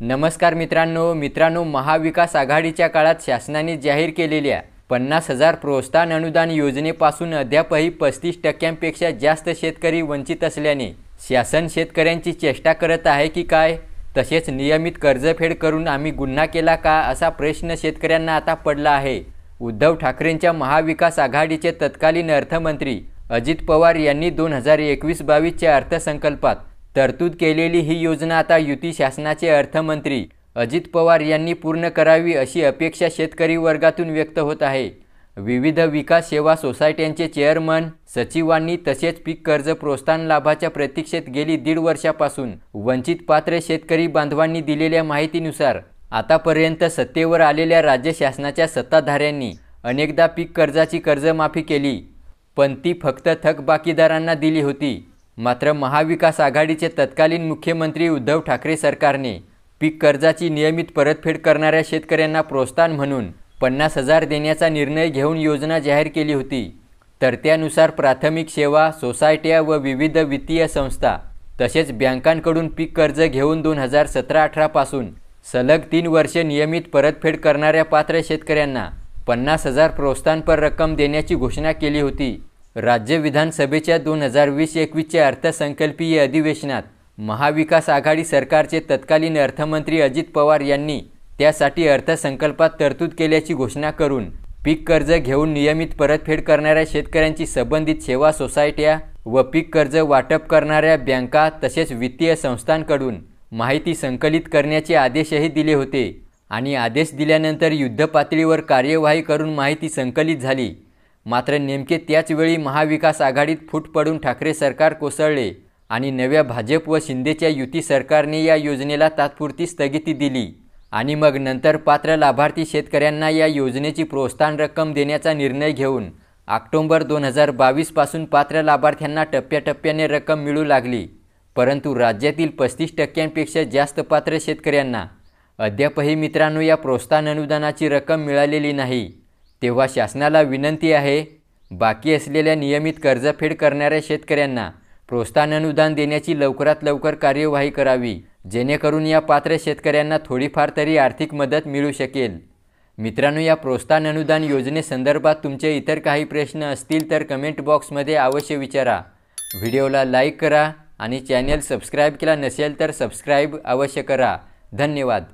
नमस्कार मित्रांनो, महाविकास आघाडीच्या काळात शासनाने जाहीर केलेल्या 50,000 प्रोत्साहन अनुदान योजनेपासून अद्यापही 35% जास्त शेतकरी वंचित असल्याने शासन शेतकऱ्यांची चेष्टा करत आहे की काय? तसेच नियमित कर्जफेड करून आम्ही गुन्हा केला का, असा प्रश्न शेतकऱ्यांना आता पडला आहे। उद्धव ठाकरेंच्या महाविकास आघाडीचे तत्कालीन अर्थमंत्री अजित पवार यांनी 2021-22 च्या अर्थसंकल्पात तरतूद केलेली ही योजना आता युती शासनाचे अर्थमंत्री अजित पवार यांनी पूर्ण करावी अशी अपेक्षा शेतकरी वर्गातून व्यक्त होत आहे। विविध विकास सेवा सोसायट्यांचे चेअरमन, सचिवांनी तसेच पीक कर्ज प्रोत्साहन लाभाच्या प्रतीक्षेत गेली 1.5 वर्षापासून वंचित पात्र शेतकरी बांधवांनी दिलेल्या माहितीनुसार आतापर्यंत सत्तेवर आलेल्या राज्य शासनाच्या सत्ताधाऱ्यांनी अनेकदा पीक कर्जाची कर्जमाफी केली, पण ती फक्त थकबाकीदारांना दिली होती। मात्र महाविकास आघाडीचे तत्कालीन मुख्यमंत्री उद्धव ठाकरे सरकारने पीक कर्जाची नियमित परतफेड करणाऱ्या शेतकऱ्यांना प्रोत्साहन म्हणून 50,000 देण्याचा निर्णय घेऊन योजना जाहीर केली होती। तर त्यानुसार प्राथमिक सेवा सोसायट्या व विविध वित्तीय संस्था तसेच बँकांकडून पीक कर्ज घेऊन 2017-18 पासून सलग 3 वर्षे नियमित परतफेड करणाऱ्या पात्र शेतकऱ्यांना 50,000 प्रोत्साहनपर रक्कम देण्याची घोषणा केली होती। राज्य विधानसभेच्या 2020-21 च्या अर्थसंकल्पीय अधिवेशनात महाविकास आघाडी सरकारचे तत्कालीन अर्थमंत्री अजित पवार यांनी त्यासाठी अर्थसंकल्पात तरतूद केल्याची घोषणा करून पीक कर्ज घेऊन नियमित परतफेड करणाऱ्या शेतकऱ्यांची संबंधित सेवा सोसायट्या व पीक कर्ज वाटप करणाऱ्या बँका तसेच वित्तीय संस्थांकडून माहिती संकलित करण्याचे आदेशही दिले होते आणि आदेश दिल्यानंतर युद्धपातळीवर कार्यवाही करून माहिती संकलित झाली। मात्र नेमके त्याच वेळी महाविकास आघाडीत फूट पडून ठाकरे सरकार कोसळले आणि नव्या भाजप व शिंदेच्या युती सरकारने या योजनेला तात्पुरती स्थगिती दिली आणि मग नंतर पात्र लाभार्थी शेतकऱ्यांना या योजनेची प्रोत्साहन रक्कम देण्याचा निर्णय घेऊन ऑक्टोबर 2022 पासून पात्र लाभार्थ्यांना टप्प्याटप्प्याने रक्कम मिळू लागली। परंतु राज्यातील 35% जास्त पात्र शेतकऱ्यांना अद्यापही मित्रांनो या प्रोत्साहन अनुदानाची रक्कम मिळालेली नाही। तेव्हा शासनाला विनंती आहे, बाकी असलेल्या नियमित कर्जफेड करणाऱ्या शेतकऱ्यांना प्रोत्साहन अनुदान देण्याची लवकरात लवकर कार्यवाही करावी, जेणेकरून या पात्र शेतकऱ्यांना थोडीफार तरी आर्थिक मदत मिळू शकेल। मित्रांनो, या प्रोत्साहन अनुदान योजनेसंदर्भात तुमचे इतर काही प्रश्न असतील तर कमेंट बॉक्समध्ये अवश्य विचारा। व्हिडिओला लाईक करा आणि चॅनल सबस्क्राईब केला नसेल तर सबस्क्राईब अवश्य करा। धन्यवाद।